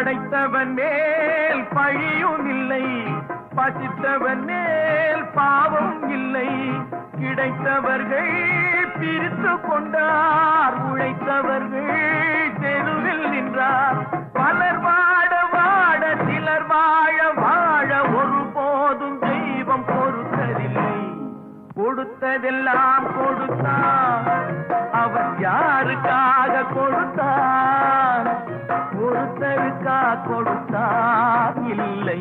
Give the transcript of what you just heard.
படைத்தவன் மேல் பழியும் இல்லை, பசித்தவன் மேல் பாவம் இல்லை. கிடைத்தவர்கள் பிரித்து கொண்டார், உழைத்தவர்கள் தெருவில் நின்றார். பலர் வாட வாட சிலர் வாழ வாழ ஒருபோதும் தெய்வம் பொறுத்ததில்லை. கொடுத்ததெல்லாம் கொடுத்தான், அவன் யாருக்காக கொடுத்தான்? ஒருத்தருக்கா கொடுத்தான், இல்லை